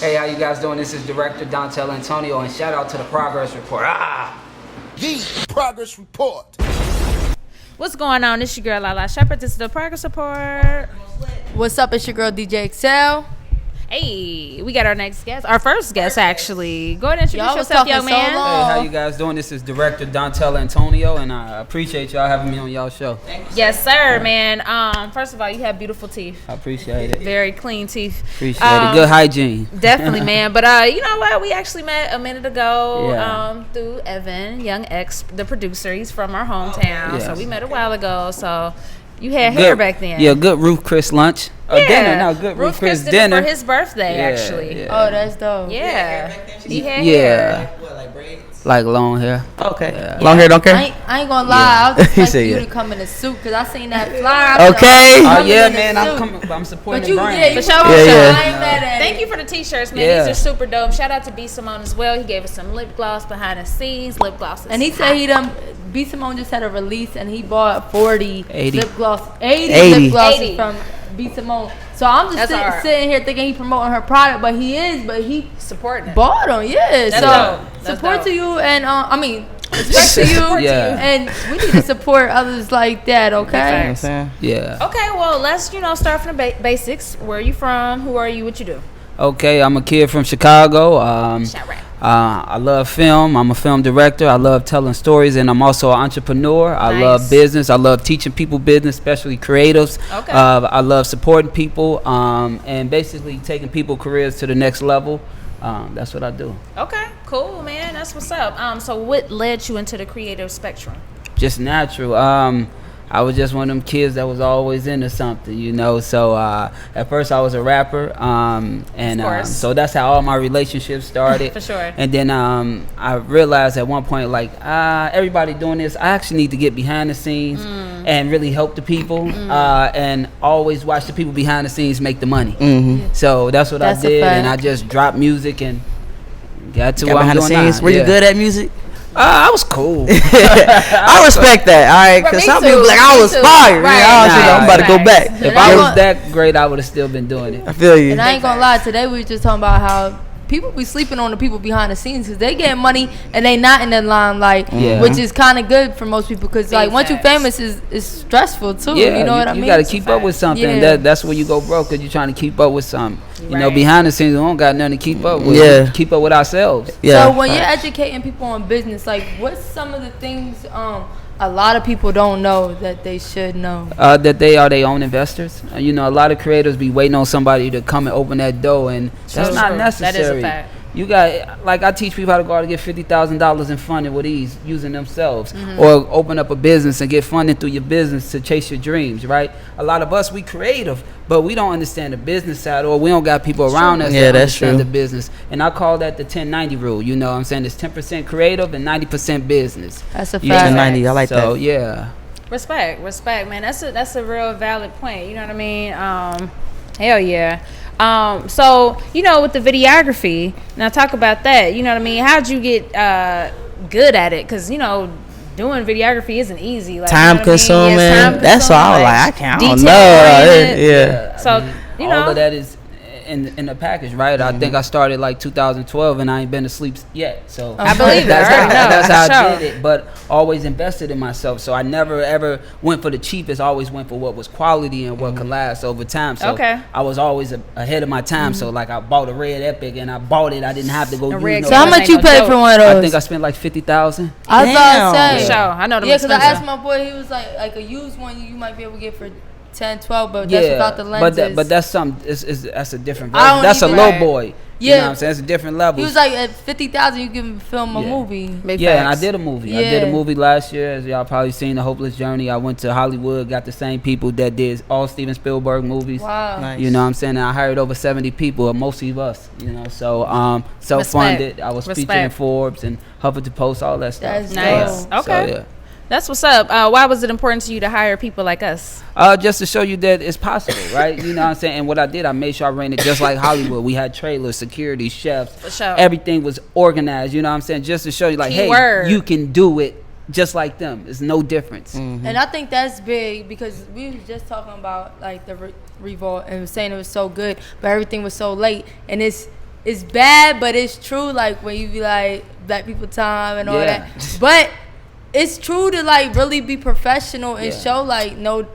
Hey, how you guys doing? This is Director Dontell Antonio, and shout out to the Progress Report. The Progress Report. What's going on? It's your girl Lala Shepherd. This is the Progress Report. What's up? It's your girl DJ Excel. Hey, we got our next guest, our first guest actually. Go ahead and introduce yourself, young man. Hey, how you guys doing? This is Director Dontell Antonio, and I appreciate y'all having me on y'all show. Yes, sir, man. First of all, you have beautiful teeth. I appreciate it. Very clean teeth. Appreciate it. Good hygiene. Definitely, man. But you know what? We actually met a minute ago Yeah. through Evan, Young X, the producer. He's from our hometown, Yes. so we met a while ago. So you had hair back then. Yeah, good Ruth Chris lunch. Dinner, no, good Ruth Chris dinner. For his birthday, Yeah, actually. yeah. Oh, that's dope. Yeah. He had hair. What, like braids? Like long hair. Okay. Yeah. Long hair, don't care? I ain't gonna lie. I was He expecting said you yeah. to come in a suit because I seen that flyer. Okay. Oh yeah, man, I'm supporting But the you, brand. yeah, you For sure. I ain't Yeah. mad at Thank it. you for the t-shirts, man. Yeah. These are super dope. Shout out to B Simone as well. He gave us some lip gloss behind the scenes. Lip glosses. And he said he done. B Simone just had a release and he bought 40 80. lip gloss, 80 80. lip glosses 80. from B Simone. So I'm just That's hard. sitting here thinking he promoting her product, but he supporting it. bought them. Yeah. That's So dope. That's support dope. to you and I mean respect to you. Support to Yeah. you. And we need to support others like that. Okay. You know what I'm saying? Yeah. Okay, well, let's start from the basics. Where are you from? Who are you? What you do? Okay, I'm a kid from Chicago. Shout right. I love film. I'm a film director. I love telling stories, and I'm also an entrepreneur. I Nice. love business. I love teaching people business, especially creatives. Okay. I love supporting people and basically taking people careers to the next level. That's what I do. Okay, cool, man. That's what's up. So what led you into the creative spectrum? Just natural. I was just one of them kids that was always into something, you know. So at first I was a rapper, and Of course. so that's how all my relationships started. For sure. And then I realized at one point, like, everybody doing this, I actually need to get behind the scenes and really help the people, and always watch the people behind the scenes make the money. So that's what That's I a did, and I fact. just dropped music and got to Got what I'm behind the doing now. scenes. Were you Yeah. good at music? I was cool. I respect that. All right, But because me some too, people be like, I me was too. fired. Right. I'm about to go back. If And I I was want- that great, I would have still been doing it. I feel you. And I ain't gonna lie, today we were just talking about how people be sleeping on the people behind the scenes because they getting money and they not in the limelight, Yeah. which is kind of good for most people because like once you facts. famous is stressful too. Yeah, you know what I mean? You got to keep up with something. Yeah. That's where you go broke because you're trying to keep up with something. You know, Right. behind the scenes, we don't got nothing to keep up with. Yeah. We keep up with ourselves. Yeah. So when you're educating people on business, like what's some of the things a lot of people don't know that they should know? That they are their own investors. You know, a lot of creators be waiting on somebody to come and open that door, and that's True. not necessary. That is a fact. You got, like, I teach people how to go out and get $50,000 in funding with ease using themselves, Mm-hmm. or open up a business and get funding through your business to chase your dreams, right? A lot of us, we creative, but we don't understand the business side, or we don't got people around us Yeah, that that's understand true. the business. And I call that the 10-90 rule. You know what I'm saying? It's 10% creative and 90% business. That's a You know? fact. 10-90, I like so, that. yeah. Respect, man. That's a real valid point. You know what I mean? Hell yeah. So with the videography, now talk about that. You know what I mean? How'd you get good at it? Because doing videography isn't easy. Like, Time you know what I mean? consuming. Yes, time That's why I was consuming, like, I don't know. detail-oriented. Yeah. So All of that is in the package, right? I think I started like 2012, and I ain't been asleep yet. So I believe that's that. I how, already know, that's for how I sure. did it. But always invested in myself, so I never ever went for the cheapest. I always went for what was quality and what could last over time. So Okay. I was always ahead of my time. So like I bought a red Epic, and I bought it. I didn't have to go. use red no So how Those much ain't you no pay joke. for one of I those? think I spent like 50,000. I was about to Damn. say. For sure. I know them Yeah, because I expensive. asked my boy, he was like a used one you might be able to get for 10, 12, but Yeah, that's without the lenses. but that's something. That's a different. I don't That's a even- low right. boy. You Yeah. know what I'm saying? It's a different level. He was like at 50,000 you can film a Yeah. movie. Big Yeah, and I facts. did a movie. I did a Yeah. movie last year, as y'all probably seen, The Hopeless Journey. I went to Hollywood, got the same people that did all Steven Spielberg movies. Wow. Nice. You know what I'm saying? And I hired over 70 people, mostly of us, you know. So self-funded. I was featured in Respect. Forbes and Huffington Post, all that stuff. That's Nice. dope. Okay. So, yeah. That's what's up. Why was it important to you to hire people like us? Just to show you that it's possible, right? You know what I'm saying? And what I did, I made sure I ran it just like Hollywood. We had trailers, security, chefs. For sure. Everything was organized, you know what I'm saying? Just to show you, like, hey, Keyword. you can do it just like them. It's no difference. And I think that's big because we was just talking about like the revolt and was saying it was so good, but everything was so late. And it's it's bad, but it's true. Like when you be like black people time and all Yeah. that, but it's true to like really be professional and show like no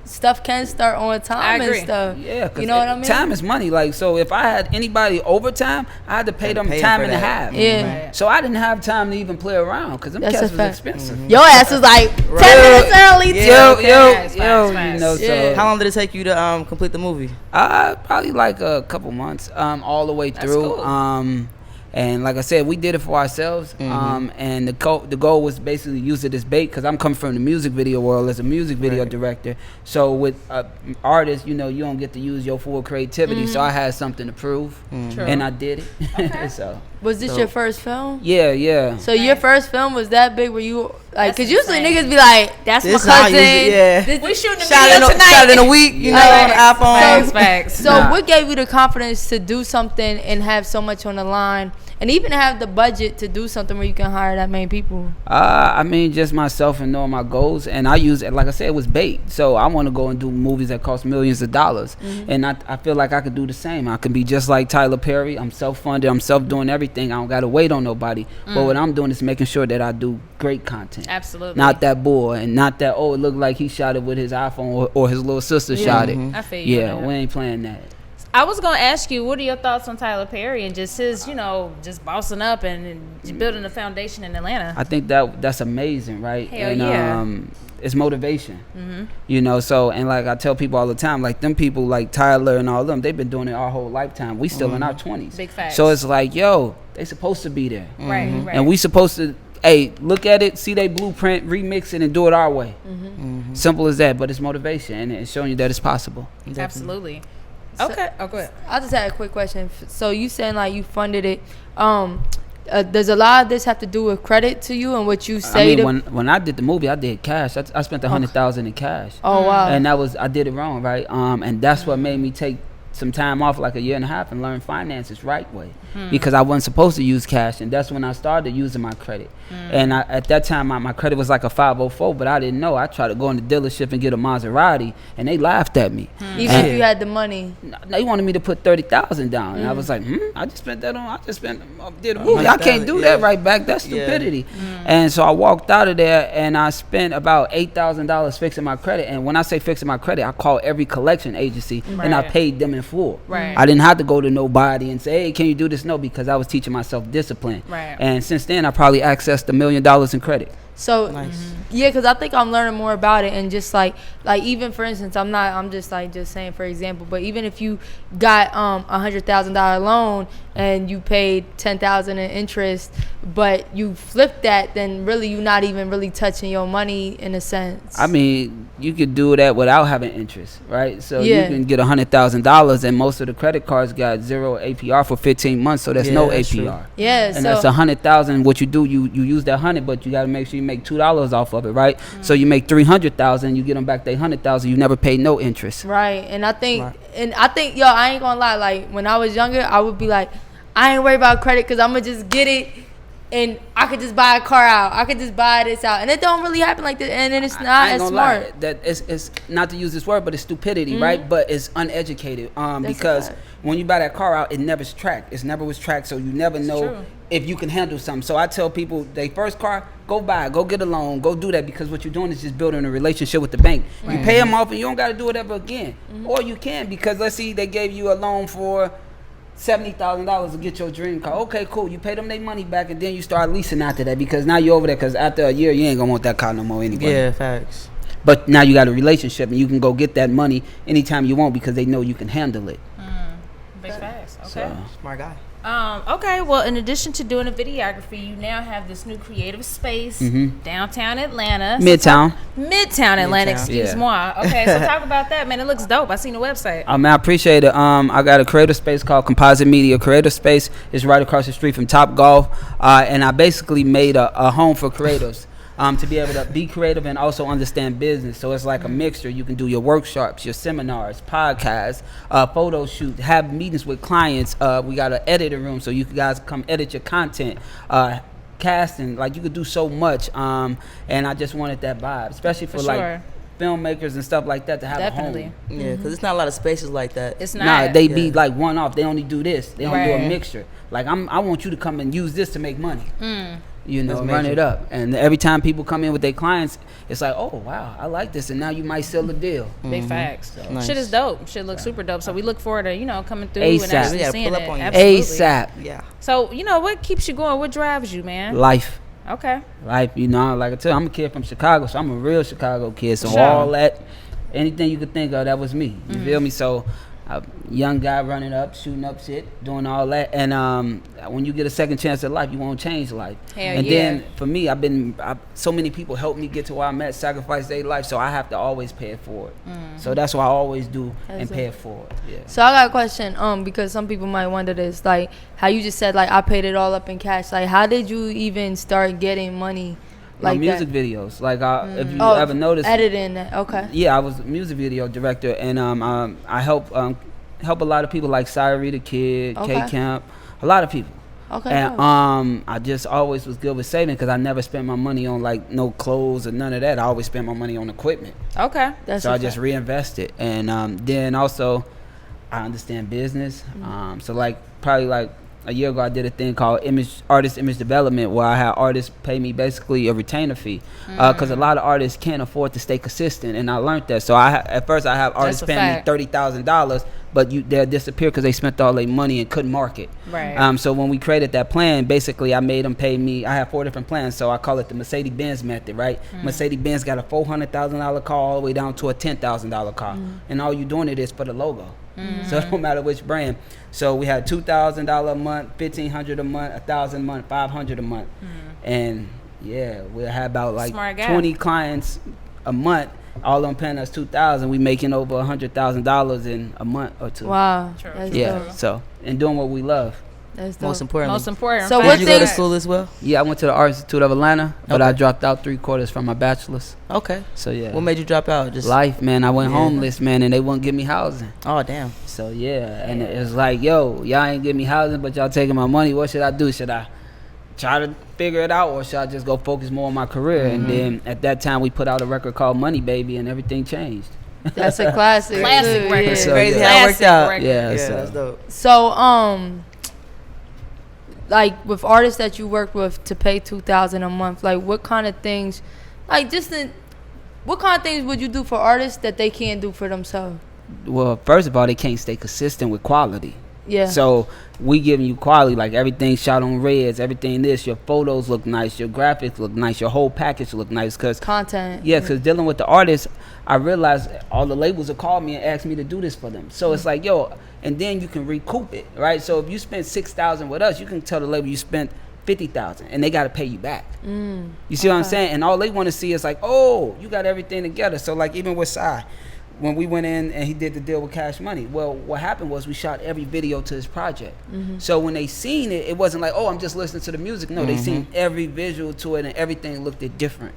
stuff can start on time and stuff. Yeah, 'cause you know what I mean. Time is money. Like, so if I had anybody overtime, I had to pay them time and a half. Yeah. Right. So I didn't have time to even play around because them That's cats a was fact. expensive. Your ass was like 10 minutes early. Yo, too. Facts, you know, facts. so How long did it take you to complete the movie? probably like a couple months, all the way through. cool. And like I said, we did it for ourselves. And the goal was basically use it as bait because I'm coming from the music video world as a music video director. So with artists, you know, you don't get to use your full creativity. So I had something to prove, True. and I did it. Okay. So Was this your first film? yeah. So your first film was that big? Where you like? That's Cause usually insane. niggas be like, "That's This my how I cousin." use it, yeah. This- We shooting a Shot video in tonight. a week, you know, on the Facts, iPhone. Facts. So Nah. what gave you the confidence to do something and have so much on the line, and even have the budget to do something where you can hire that many people? I mean, just myself and knowing my goals, and I use it. Like I said, it was bait. So I want to go and do movies that cost millions of dollars, and I feel like I could do the same. I can be just like Tyler Perry. I'm self-funded. I'm self-doing everything. I don't gotta wait on nobody. But what I'm doing is making sure that I do great content. Absolutely. Not that boy, and not that it looked like he shot it with his iPhone or his little sister shot it. I feel you. Yeah, on that. we ain't playing that. I was gonna ask you, what are your thoughts on Tyler Perry and just his, you know, just bossing up and just building a foundation in Atlanta? I think that's amazing, right? Hell and yeah. it's motivation. You know, so and like I tell people all the time, like them people like Tyler and all them, they've been doing it our whole lifetime. We still in our 20s. Big facts. So it's like, yo, they supposed to be there. Right. And we supposed to, hey, look at it, see they blueprint, remix it, and do it our way. Simple as that, but it's motivation, and it's showing you that it's possible. Absolutely. Okay. Oh, go ahead. I just had a quick question. So you saying like you funded it? Does a lot of this have to do with credit to you and what you say? I mean, when I did the movie, I did cash. I spent $100,000 in cash. Oh wow. And I did it wrong, right? And that's what made me take some time off, like a year and a half, and learn finances right way, because I wasn't supposed to use cash, and that's when I started using my credit. And at that time, my credit was like a 504, but I didn't know. I tried to go in the dealership and get a Maserati, and they laughed at me. Even if you had the money. They wanted me to put $30,000 down, and I was like, I just spent that on. I just did a movie. I can't do that right back. That's stupidity. And so I walked out of there, and I spent about $8,000 fixing my credit. And when I say fixing my credit, I called every collection agency, and I paid them in full. Right. I didn't have to go to nobody and say, hey, can you do this? No, because I was teaching myself discipline. Right. And since then, I probably accessed $1 million in credit. So Nice. yeah, because I think I'm learning more about it, and just like even for instance, I'm just saying for example, but even if you got $100,000 loan and you paid $10,000 in interest, but you flipped that, then really you're not even really touching your money in a sense. I mean, you could do that without having interest, right? So Yeah. you can get $100,000, and most of the credit cards got 0 APR for 15 months, so that's Yeah, no that's APR. true. yeah, And so that's $100,000. What you do, you use that 100, but you got to make sure you make $2 off of it, right? So you make 300,000, you get them back they 100,000. You never pay no interest. right, and I think yo, I ain't gonna lie, like when I was younger, I would be like, I ain't worried about credit because I'm gonna just get it. And I could just buy a car out. I could just buy this out, and it don't really happen like that. And then it's I not ain't as gonna lie, smart. that it's not to use this word, but it's stupidity, right? But it's uneducated. Because fact. when you buy that car out, it never's tracked. It's never was tracked, so you never know true. if you can handle something. So I tell people, they first car, go buy it, go get a loan, go do that, because what you're doing is just building a relationship with the bank. You pay them off, and you don't got to do it ever again. Or you can, because let's see, they gave you a loan for $70,000 to get your dream car. Okay, cool. You pay them their money back, and then you start leasing after that, because now you're over there. Because after a year, you ain't gonna want that car no more anyway. Yeah, facts. But now you got a relationship, and you can go get that money anytime you want, because they know you can handle it. Big facts. Okay. So Smart guy. Okay, well, in addition to doing the videography, you now have this new creative space downtown Atlanta. Midtown. Midtown Atlanta, excuse Yeah. moi. Okay, so talk about that, man. It looks dope. I seen the website. Man, I appreciate it. I got a creative space called Composite Media. Creative space is right across the street from Top Golf, and I basically made a home for creatives. To be able to be creative and also understand business. So it's like a mixture. You can do your workshops, your seminars, podcasts, photo shoots, have meetings with clients. We got an editor room so you guys come edit your content. Casting, like you could do so much. And I just wanted that vibe, especially for For like sure. filmmakers and stuff like that to have Definitely. a home. Yeah, because it's not a lot of spaces like that. It's Nah, not. they be like one off. They only do this. They don't do a Right. mixture. Like I want you to come and use this to make money. You know, That's run major. it up. And every time people come in with their clients, it's like, oh wow, I like this, and now you might seal a deal. Big facts. Nice. Shit is dope. Shit looks super dope. So we look forward to coming through ASAP. and actually Yeah, seeing pull up it. on you. Absolutely. ASAP. Yeah. So what keeps you going? What drives you, man? Life. Okay. Life, you know, like I tell you, I'm a kid from Chicago, so I'm a real Chicago kid. So Sure. all that, anything you could think of, that was me. You feel me? So, a young guy running up, shooting up shit, doing all that. And when you get a second chance at life, you won't change life. Hell and yeah. then for me, so many people helped me get to where I'm at, sacrifice their life, so I have to always pay it forward. So that's what I always do and pay it forward. Yeah. So I got a question, because some people might wonder this, like how you just said, like I paid it all up in cash. Like how did you even start getting money My like music that? videos, like if you Oh, ever noticed, editing that. Okay. yeah, I was a music video director, and I help a lot of people like Cyree the Kid, Okay. K Camp, a lot of people. Okay. And dope. I just always was good with saving because I never spent my money on like no clothes or none of that. I always spent my money on equipment, Okay. That's so a I just fact. reinvested. And then also I understand business. So like probably like a year ago, I did a thing called artist image development, where I had artists pay me basically a retainer fee, because a lot of artists can't afford to stay consistent, and I learned that. So at first I have artists a paying me fact. $30,000, but they'll disappear because they spent all their money and couldn't market. Right. So when we created that plan, basically I made them pay me. I have 4 different plans, so I call it the Mercedes-Benz method, right? Mercedes-Benz got a $400,000 car all the way down to a $10,000 car, and all you doing it is for the logo. So it don't matter which brand. So we had $2,000 a month, $1,500 a month, $1,000 a month, $500 a month, and yeah, we had about like Smart guy. 20 clients a month. All of them paying us $2,000. We making over $100,000 in a month or two. Wow. True. That's Yeah. dope. So and doing what we love. That's dope. Most importantly. Most important. So Did what you go to things- school as well? Yeah, I went to the Art Institute of Atlanta, but I Okay. dropped out 3/4 from my bachelor's. Okay. So yeah. What made you drop out? Just Life, man. I went Yeah. homeless, man, and they wouldn't give me housing. Oh damn. So yeah, and it was like, yo, y'all ain't give me housing, but y'all taking my money. What should I do? Should I try to figure it out, or should I just go focus more on my career? And then at that time, we put out a record called Money Baby, and everything changed. That's a classic. Classic too, record. yeah. So, Crazy yeah. how it worked Classic out. record. Yeah, Yeah, so that's dope. So like with artists that you work with to pay $2,000 a month, like what kind of things, what kind of things would you do for artists that they can't do for themselves? well, first of all, they can't stay consistent with quality. Yeah. So we giving you quality, like everything shot on reds, everything this, your photos look nice, your graphics look nice, your whole package look nice. Cause Content. yeah, cause dealing with the artists, I realized all the labels will call me and ask me to do this for them. So it's like, yo, and then you can recoup it, right? So if you spend $6,000 with us, you can tell the label you spent $50,000, and they got to pay you back. You see what I'm saying? And all they want to see is like, oh, you got everything together. So like even with Sai, when we went in and he did the deal with Cash Money, well, what happened was we shot every video to his project. So when they seen it, it wasn't like, oh, I'm just listening to the music. No, they seen every visual to it, and everything looked it different.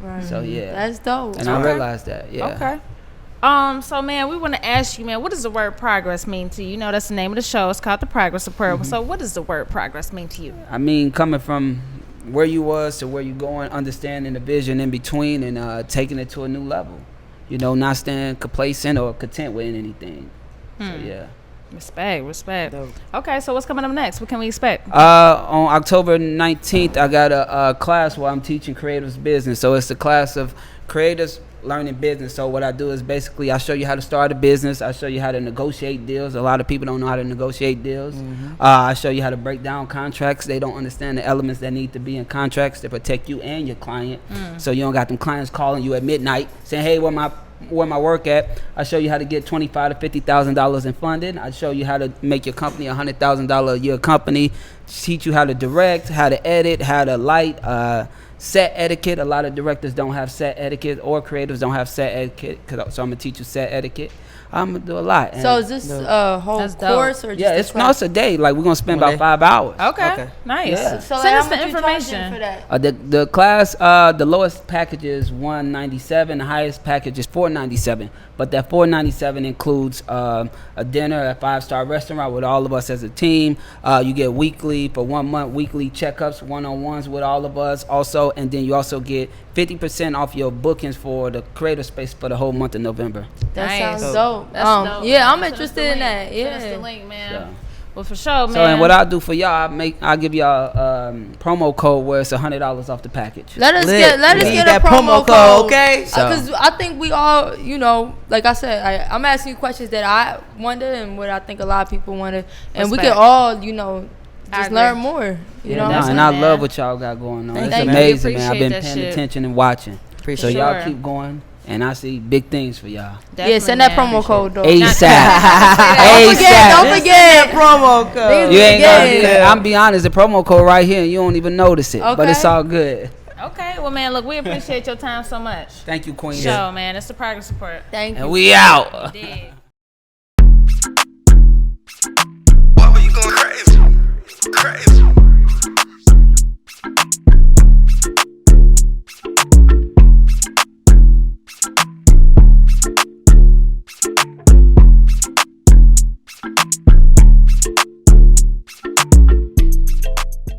Right. So yeah, That's dope. and I realized that. Yeah. Okay. So man, we want to ask you, man, what does the word progress mean to you? You know, that's the name of the show. It's called The Progress Report. So what does the word progress mean to you? I mean, coming from where you was to where you going, understanding the vision in between, and taking it to a new level. You know, not staying complacent or content with anything. So yeah. Respect. Dope. Okay, so what's coming up next? What can we expect? On October 19th, I got a class where I'm teaching creatives business. So it's a class of creators learning business. So what I do is basically I show you how to start a business. I show you how to negotiate deals. A lot of people don't know how to negotiate deals. I show you how to break down contracts. They don't understand the elements that need to be in contracts to protect you and your client. So you don't got them clients calling you at midnight saying, hey, where my work at. I show you how to get $25,000 to $50,000 in funding. I show you how to make your company $100,000 a year company. Teach you how to direct, how to edit, how to light, set etiquette. A lot of directors don't have set etiquette, or creatives don't have set etiquette. So I'm gonna teach you set etiquette. I'm gonna do a lot. So is this a whole That's dope. course or just Yeah, a it's class? a day. Like we're gonna spend One about day? 5 hours. Okay. Nice. Yeah. So Send us how the much you charging information. for that? The class, the lowest package is $197. The highest package is $497. But that $497 includes a dinner at a 5-star restaurant with all of us as a team. You get weekly for 1 month weekly checkups, one-on-ones with all of us also, and then you also get 50% off your bookings for the creator space for the whole month of November. That Nice. sounds dope. That's dope. Yeah, I'm Send us the interested in link. that. Send us the Yeah. link, man. So. Well, for sure, man. So and what I'll do for y'all, I'll give y'all promo code where it's $100 off the package. Let us Lit. get We need a that promo promo code, code, okay? So- Because I think we all, you know, like I said, I'm asking you questions that I wonder and what I think a lot of people wonder, and we can Respect. all, you know, I just agree. learn more. You know, that's and it, I man. love what y'all got going on. Thank It's you. amazing, man. I've Appreciate been that paying shit. attention and watching. Appreciate So it. y'all Sure. keep going, and I see big things for y'all. yeah, send that promo code though. ASAP. Don't forget, don't Just forget. send that promo code. Niggas You ain't gonna Yeah. do that. I'm be honest, the promo code right here, and you don't even notice it, but it's Okay. all good. Okay, well, man, look, we appreciate your time so much. Thank you, Queen. Show, man. It's the Progress Report. Thank you. And we out. Dig.